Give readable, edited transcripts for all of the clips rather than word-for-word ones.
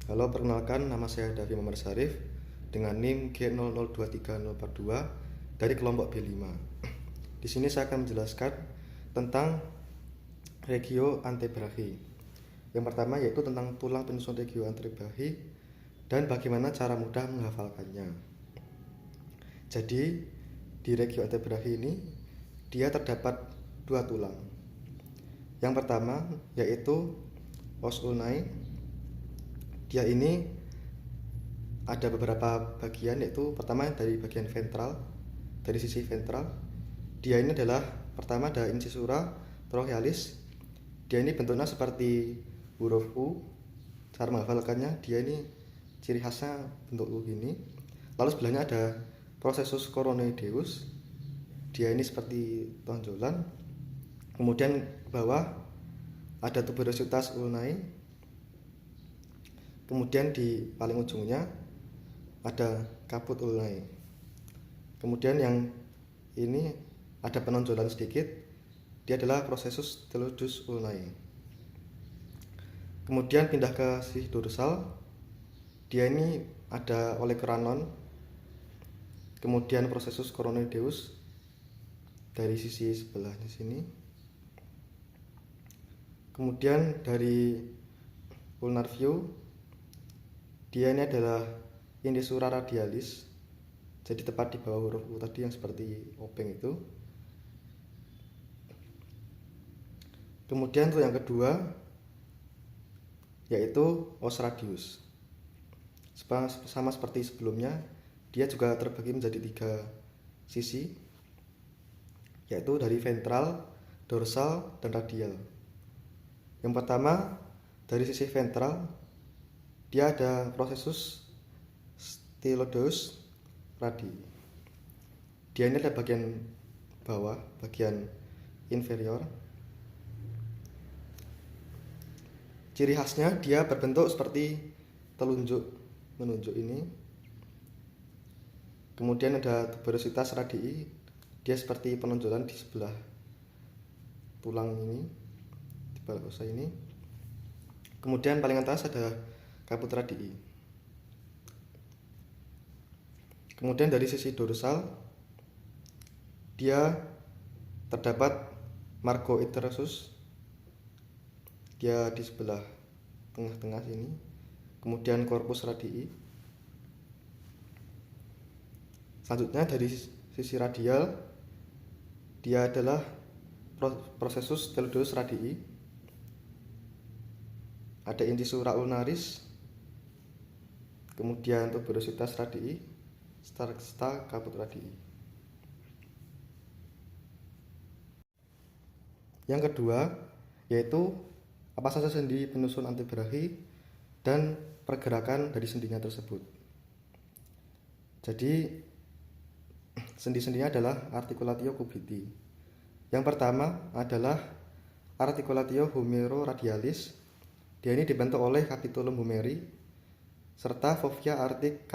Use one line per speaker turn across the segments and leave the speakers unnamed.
Halo, perkenalkan nama saya Davi Muhammad Syarif dengan NIM G0023042 dari kelompok B5. Di sini saya akan menjelaskan tentang regio antebrachi. Yang pertama yaitu tentang tulang penyusun regio antebrachi dan bagaimana cara mudah menghafalkannya. Jadi di regio antebrachi ini dia terdapat dua tulang. Yang pertama yaitu os ulnae. Dia ini ada beberapa bagian, yaitu pertama dari bagian ventral, dari sisi ventral. Dia ini adalah pertama ada incisura trochlearis. Dia ini bentuknya seperti huruf U. Cara menghafalkannya, dia ini ciri khasnya bentuk U ini. Lalu sebelahnya ada processus coronoideus. Dia ini seperti tonjolan. Kemudian bawah ada tuberositas ulnae. Kemudian di paling ujungnya ada caput ulnae. Kemudian yang ini ada penonjolan sedikit, dia adalah processus pterygoides ulnae. Kemudian pindah ke sisi dorsal, dia ini ada olecranon. Kemudian processus coronoideus dari sisi sebelahnya sini. Kemudian dari ulnar view, dia ini adalah incisura radialis, jadi tepat di bawah huruf U tadi yang seperti obeng itu. Kemudian untuk yang kedua yaitu os radius. Sama seperti sebelumnya, dia juga terbagi menjadi tiga sisi, yaitu dari ventral, dorsal, dan radial. Yang pertama dari sisi ventral, dia ada processus styloideus radii. Dia ini ada bagian bawah, bagian inferior. Ciri khasnya dia berbentuk seperti telunjuk menunjuk ini. Kemudian ada tuberositas radii, dia seperti penonjolan di sebelah tulang ini, di bawah osa ini. Kemudian paling atas ada caput radii. Kemudian dari sisi dorsal, dia terdapat margo iterosus, dia di sebelah tengah-tengah sini. Kemudian corpus radii. Selanjutnya dari sisi radial, dia adalah processus pterygoides radii. Ada incisura ulnaris, kemudian tuberositas radii, serta caput radii. Yang kedua yaitu apa saja sendi penyusun antebrachi dan pergerakan dari sendinya tersebut. Jadi sendi-sendinya adalah articulatio cubitti. Yang pertama adalah articulatio humeroradialis. Dia ini dibentuk oleh capitulum humeri serta fovea artic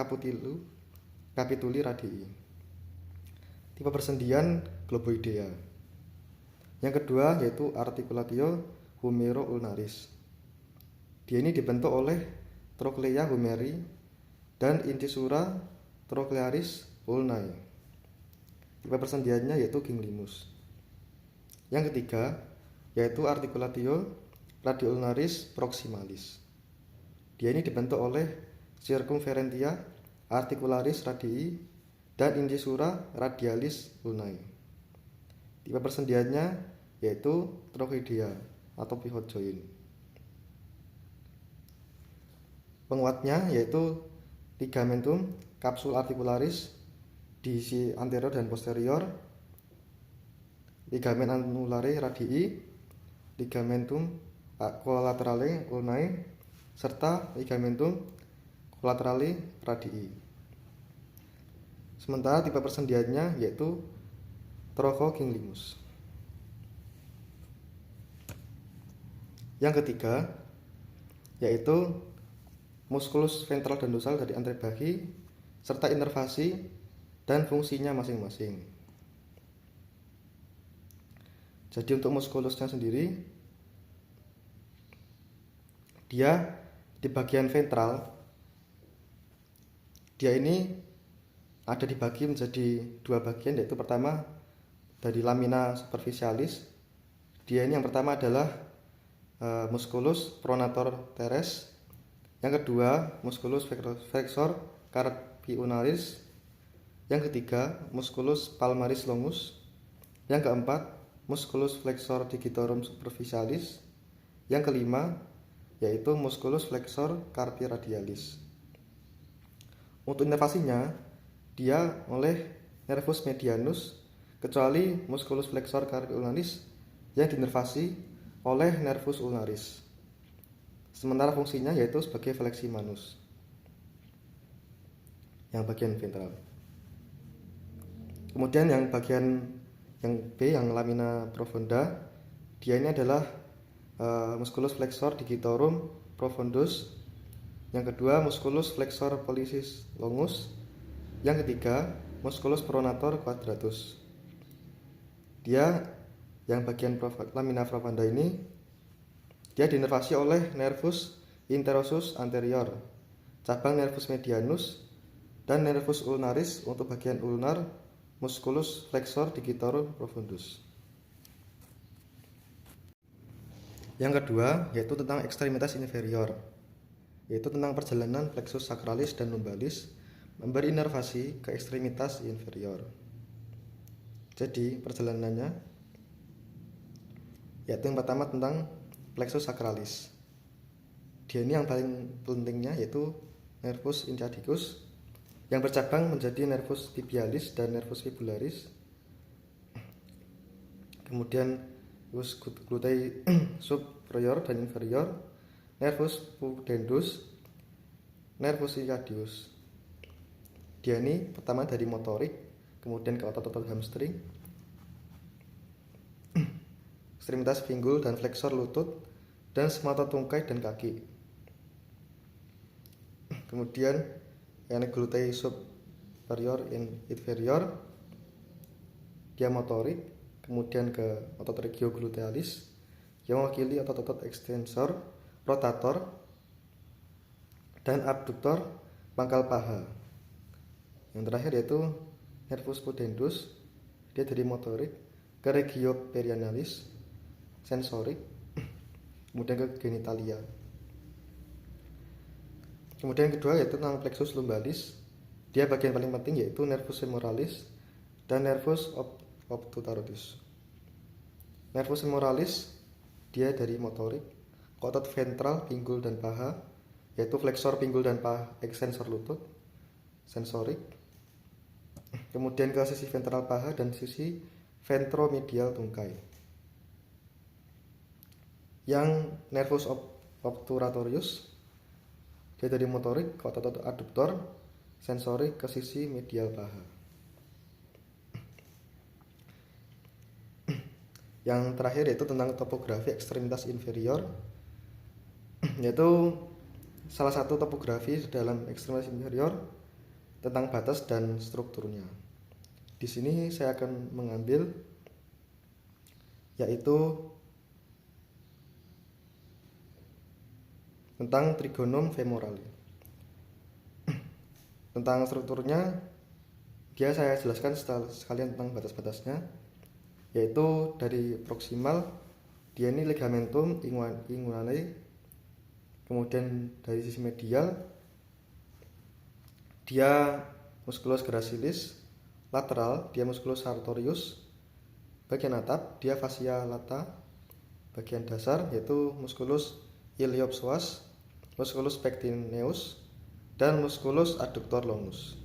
capituli radii. Tipe persendian globoidea. Yang kedua yaitu articulatio humero-ulnaris. Dia ini dibentuk oleh trochlea humeri dan incisura trochlearis ulnae. Tipe persendiannya yaitu ginglimus. Yang ketiga yaitu articulatio radioulnaris proximalis. Dia ini dibentuk oleh circumferentia articularis radii dan incisura radialis ulnae. Tipe persendiannya yaitu trochoidea atau pivot joint. Penguatnya yaitu ligamentum capsule articularis di sisi anterior dan posterior, ligamen annulare radii, ligamentum collaterale ulnae, serta ligamentum collaterale radii. Sementara tipe persendiannya yaitu trochoginglimus. Yang ketiga yaitu musculus ventral dan dorsal dari antebrachi serta inervasi dan fungsinya masing-masing. Jadi untuk muskulusnya sendiri, dia Di bagian ventral, dia ini ada dibagi menjadi dua bagian, yaitu pertama dari lamina superficialis. Dia ini yang pertama adalah musculus pronator teres, yang kedua musculus flexor carpionalis, yang ketiga musculus palmaris longus, yang keempat musculus flexor digitorum superficialis, yang kelima yaitu musculus flexor carpi radialis. Untuk inervasinya dia oleh nervus medianus, kecuali musculus flexor carpi ulnaris yang dinervasi oleh nervus ulnaris. Sementara fungsinya yaitu sebagai fleksi manus yang bagian ventral. Kemudian yang bagian yang B, yang lamina profunda, dia ini adalah musculus flexor digitorum profundus, yang kedua musculus flexor pollicis longus, yang ketiga musculus pronator quadratus. Dia yang bagian lamina profunda ini dia dinervasi oleh nervus interosus anterior, cabang nervus medianus, dan nervus ulnaris. Untuk bagian ulnar musculus flexor digitorum profundus. Yang kedua yaitu tentang ekstremitas inferior, yaitu tentang perjalanan plexus sacralis dan lumbalis memberi inervasi ke ekstremitas inferior. Jadi perjalanannya yaitu yang pertama tentang plexus sacralis. Dia ini yang paling pentingnya yaitu nervus incadicus yang bercabang menjadi nervus tibialis dan nervus fibularis. Kemudian glutei superior dan inferior, nervus pudendus, nervus incadius. Dia ini pertama dari motorik, kemudian ke otot-otot hamstring, ekstremitas pinggul dan flexor lutut, dan semua otot tungkai dan kaki. Kemudian yang glutei superior and inferior, dia motorik, kemudian ke otot regioglutealis yang mewakili otot-otot ekstensor, rotator, dan abduktor pangkal paha. Yang terakhir yaitu nervus pudendus, dia dari motorik ke regio perianalis, sensorik, kemudian ke genitalia. Kemudian yang kedua yaitu tentang plexus lumbalis. Dia bagian paling penting yaitu nervus femoralis dan nervus obturatus. Nervus femoralis dia dari motorik ke otot ventral pinggul dan paha, yaitu flexor pinggul dan paha, extensor lutut, sensorik. Kemudian ke sisi ventral paha dan sisi ventromedial tungkai. Yang nervus obturatorius dia dari motorik ke otot aduktor, sensorik ke sisi medial paha. Yang terakhir yaitu tentang topografi ekstremitas inferior, yaitu salah satu topografi dalam ekstremitas inferior tentang batas dan strukturnya. Di sini saya akan mengambil yaitu tentang trigonum femoral. Tentang strukturnya dia saya jelaskan sekalian tentang batas-batasnya, yaitu dari proksimal dia ini ligamentum inguinale, kemudian dari sisi medial dia musculus gracilis, lateral dia musculus sartorius, bagian atap dia fascia lata, bagian dasar yaitu musculus iliopsoas, musculus pectineus, dan musculus adductor longus.